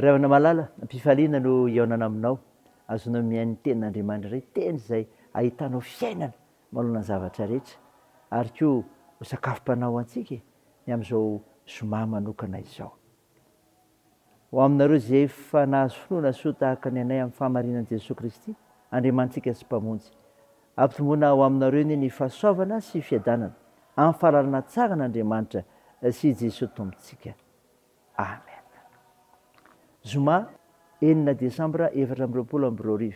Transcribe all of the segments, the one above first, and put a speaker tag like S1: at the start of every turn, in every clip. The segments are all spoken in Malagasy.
S1: Ravana malala, mpifaliana no iaonana aminao, azonao mihainy tenin'Andriamanitra iray, teny izay ahitanao fiainana manoloana ny zavatra rehetra. Ary koa ho sakafom-panao antsika ny amin'izao zoma manokana izao. Ho aminareo izay efa nahazo finoana soa tahaka ny anay amin'ny fahamarinan'i Jesosy Kristy, Andriamantsika sy mpamonjy, ampitomboina ho aminareo ny fahasoavana sy fiadanana amin'ny fahalalana tsara n'Andriamanitra sy Jesosy Tombontsika. Amen. Zoma 9 Desambra 2022.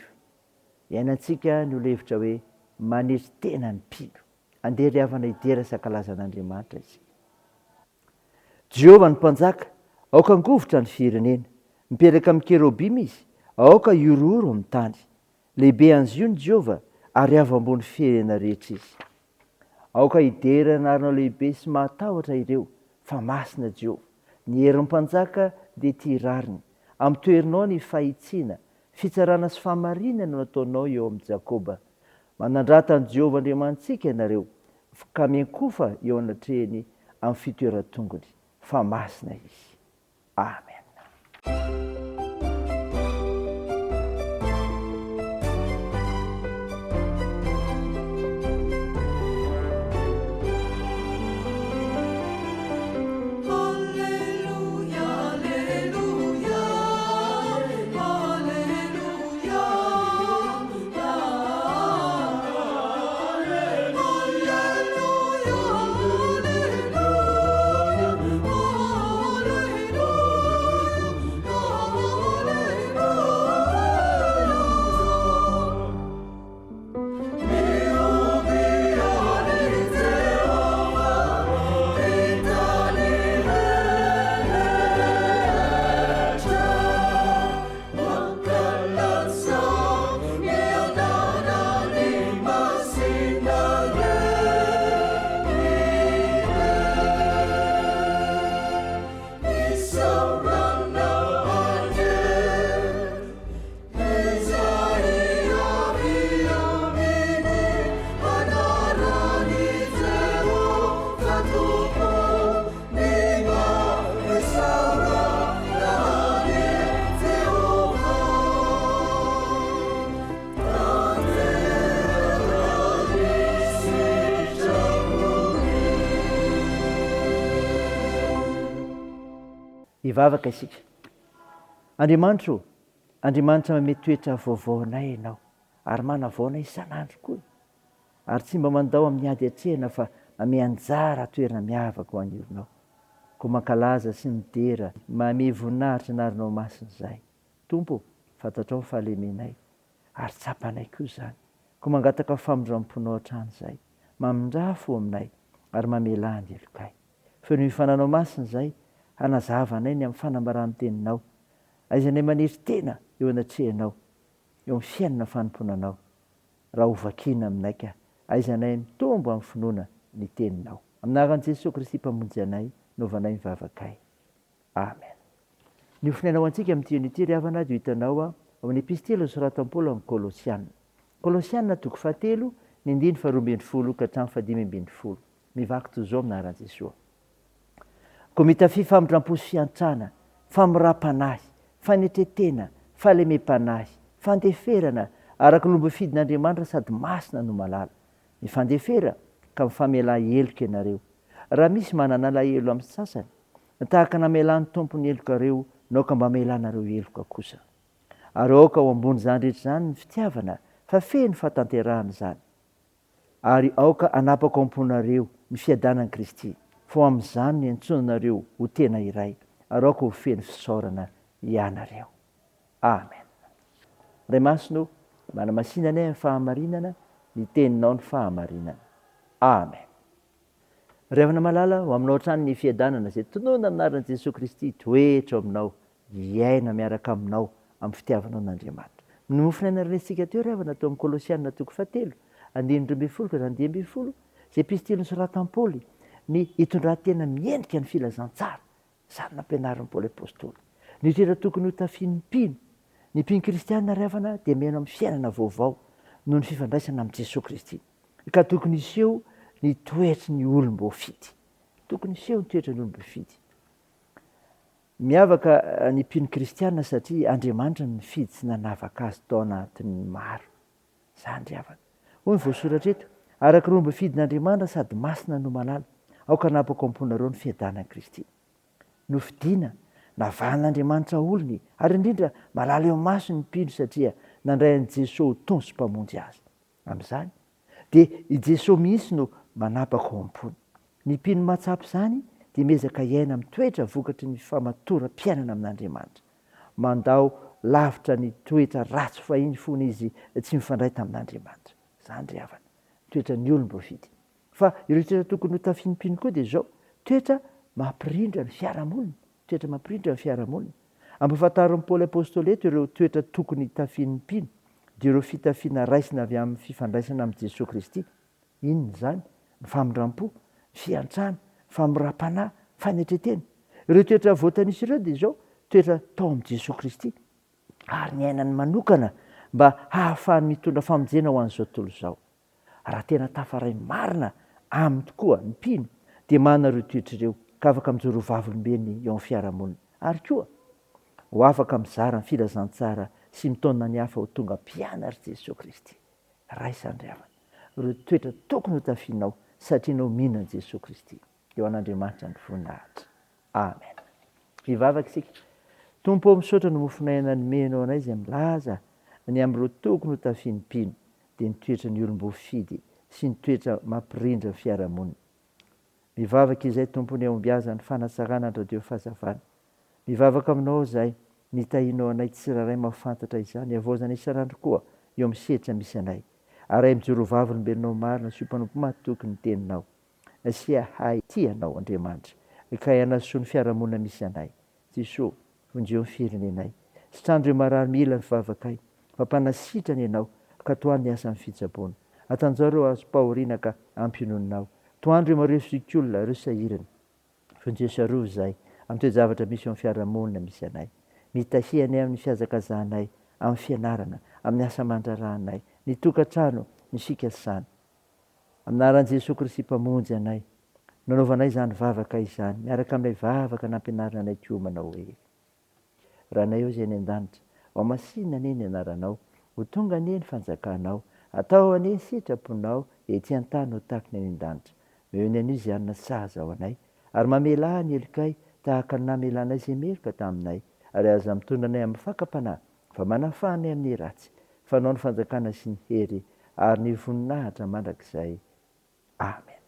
S1: Iainantsika ny olehevitra hoe manetry tena ny mpino. Andeha ry havana idera sakalazan'Andriamanitra isika. Jehovah ny mpanjaka, aoka angovotra ny firenena. Mipetraka amin'ny kerobima izy, aoka iorohoro amin'ny tany. Lehibe an'izy io ny Jehovah, ary avy ambony firenena rehetra izy. Aoka idera ny arinao lehibe sy mahatahotra ireo, fa masina Jehovah. Ny herin'ny mpanjaka dia tia rariny. Amin'ny toerinao ny fahitsiana, fitsarana sy fahamarinana no nataonao eo amin'ny Jakoba. Manandrata ny Jehovah Andriamantsika ianareo, ka miankofa eo anatrehany amin'ny fitoeran-tongony, fa masina izy. Amen. Hivavaka isika. Andriamanitra, Andriamanitra manome toetra vaovao anay ianao, ary manavaona isan'andro koa. Ary tsy mba mandao amin'ny ady hatrehana fa manome anjara toerana miavaka ho an'ny olonao. Koa mankalaza sy midera, manome voninahitra ny arinao masina izahay. Tompo, fantatrao ny fahalemenay, ary tsapanay koa izany. Koa mangataka famindram-ponao hatrany izahay, mamindrafo aminay, ary mamelà ny elokay. Feno mifananao masina izahay, hanazavanay ny amin'ny fanambaran'ny teninao, aizanay manetry tena eo anatrehanao, eo amin'ny fiainana fanomponanao. Raha ho vakiana aminay ka, aizanay mitombo amin'ny finoana ny teninao. Aminaran'i Jesosy Kristy mpamonjy anay, novanay mivavakay. Amen. Ny ofinainao antsika amin'ity unité ry havana dia hitanao amin'ny epistely nosoratan'i Paoly amin'ny Kolosiana. Kolosiana 3:1, 12 ka hatramin'ny 5:10. Mivaky toy izao aminaran'i Jesosy. Koa mitafy famindram-po sy fiantrana, famirampanahy, fanetretena, fahalemem-panahy, fandeferana, araka lomba fidin'Andriamanitra sady masina no malala. Mifandefera ka mifamelà heloka ianareo. Raha misy manana alahelo amin'ny sasany, tahaka namelan'ny tompony helokareo, naoka mba melanareo heloka kosa. Ary aoka ao ambony izany rehetra izany ny fitiavana, fa feno fahatanterahana izany. Ary aoka anapaka amponareo ny fiadanan'i Kristy. Fo amin'izany ny antsonanareo ho tena iray, ary aoka ho feno fisaorana ianareo. Amen. Ray masino, manamasinanay amin'ny fahamarinana, ny teninao ny fahamarinana. Amen. Ry havana malala, ho aminao hatrany ny fiadanana izay tonoina aminaran'i Jesosy Kristy toetra aminao, hiaina miaraka aminao amin'ny fitiavanao n'Andriamanitra. Nofinaina renesika teo ry havana tao amin'ny Kolosiana 3:1, 12 ka 12, izay epistely nosoratan'i Paoly, ny hitondran-tena miendrika ny filazantsara, izany nampianarin'i Paoly apôstôly. Ny toetra tokony ho tafian'ny mpino. Ny mpino kristianina ry havana dia mihena amin'ny fiainana vaovao noho ny fifandraisana amin'i Jesosy Kristy. Ka tokony hiseho ny toetry ny olom-boafidy. Tokony hiseho ny toetry ny olom-boafidy. miavaka ny mpino kristiana satria Andriamanitra ny mifidy sy nanavaka azy tao anatin'ny maro. Zany ry havana. Hoy ny voasoratra eto, araka romba fidin'Andriamanitra sady masina no malala, aoka napako amponareo ny fiadanan'i Kristy. Nofidiana, navan'Andriamanitra olony, ary indrindra malala eo maso ny mpino satria nandray an'i Jesosy ho tony sy mpamonjy azy. Amin'izany, dia i Jesosy mihitsy no manapaka ao am-pony. Ny mpino mahatsapy izany dia miezaka iaina amin'ny toetra vokatry ny famatoram-piainana amin'Andriamanitra. Mandao lavitra ny toetra ratsy fahiny fony izy tsy mifandray tamin'Andriamanitra. Zany ry havana, toetra ny olom-boafidy. Fa ireo toetra tokony ho tafinim-pino koa dia izao, toetra mampirindra ny fiarahamonina, toetra mampirindra ny fiarahamonina. Ampahafantarin'i Paoly apôstôly eto ireo toetra tokony tafinim-pino dia ireo fitafiana raisina avy amin'ny fifandraisana amin'i Jesosy Kristy. Inona izany? Ny famindram-po, ny fiantrana, famirampanahy, fanetretena. Ireo toetra voatanisy ireo dia izao toetra tao amin'i Jesosy Kristy. Ary ny ainany manokana mba hahafahany mitondra famonjena ho an'izao tontolo izao. Raha tena tafaray marina aminy tokoa ny mpino dia manana ireo toetra ireo ka afaka mijoro vavolombeny eo amin'ny fiarahamonina. Ary koa ho afaka mizara ny filazantsara sy mitondra ny hafa ho tonga mpianary Jesosy Kristy. Raisany ry havana. Ireo toetra tokony ho tafianao satria nao mihinana Jesosy Kristy. Eo an'Andriamanitra ny voninahitra. Amen. Hivavaka isika. Tompo misaotra ny mofonay nanomenao anay izay milaza ny amin'ireo tokony ho tafinim-pino dia ny toetra ny olom-boafidy sy ny toetra mampirindra ny fiarahamonina. Mivavaka izay tompony aombiaza ny fanatsarana andradio fahazavana. Mivavaka aminao izay nitahinao anay tsiraray mahafantatra izany avozana isan'andro koa eo amin'ny setra misy anay. Ary mijoro vavolombelonao marina sy mpanompo mahatoky ny teninao. Asia hay tianao Andriamanitra ka hanasoa ny fiarahamonina misy anay. Jesosy, vonjeo ny firenenay. Sitrandro marary mila ny fivavakay, fampanasitrany ianao ka toany ny asan'ny fitsaboana. Atanjao ireo azo pahoriana ka ampiononao. Toandro mareo sikolona ireo sahirana. Vonjeo sarovo izay amin'ny toe-javatra misy eo amin'ny fiarahamonina misy anay. Mitahianay amin'ny fihazakazanay, amin'ny fianarana, amin'ny asa aman-drarahanay, ny tokantrano, ny fikasana. Aminaran'i Jesosy Kristy mpamonjy anay, nanaovanay izany vavaka izany, miaraka amin'ilay vavaka nampianarana anay koa manao hoe: raha anay eo izay ny an-danitra, ao masinina anie ny anaranao, ho tonga anie ny fanjakanao, atao anie ny sitraponao, ety an-tany ho tahaka ny any an-danitra. Eo ny anio izay anona sahaza ao anay, ary mamela ny elikay tahaka ny namelanay izay meroka taminay, ary aza mitondra anay amin'ny fakapanahy, fa manafanay amin'ny ratsy, fanao ny fanjakana sy ny hery, ary ny voninahitra mandrakizay. Amen.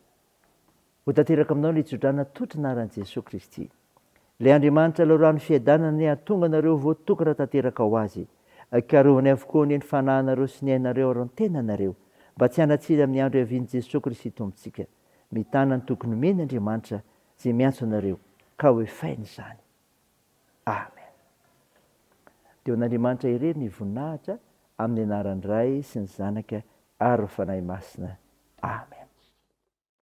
S1: Ho tanteraka aminao ny itsodrana totrin'aran'i Jesosy Kristy. Ilay Andriamanitra loharahan'ny fiadanana ny hahatonga anareo voatokana tanteraka ho azy, akarovany avokoa ny fanahinareo sy ny ainareo ary ny tenanareo, mba tsy hanatsily amin'ny andro iavian'i Jesosy Kristy tompontsika. Mitana ny tokony omeny Andriamanitra izay miantso anareo ka ho efainy izany. Amen. Dia n'Andriamanitra irery ny voninahitra amin'ny anaran'ny Ray sy ny Zanaka ary ny Fanahy Masina. Amen.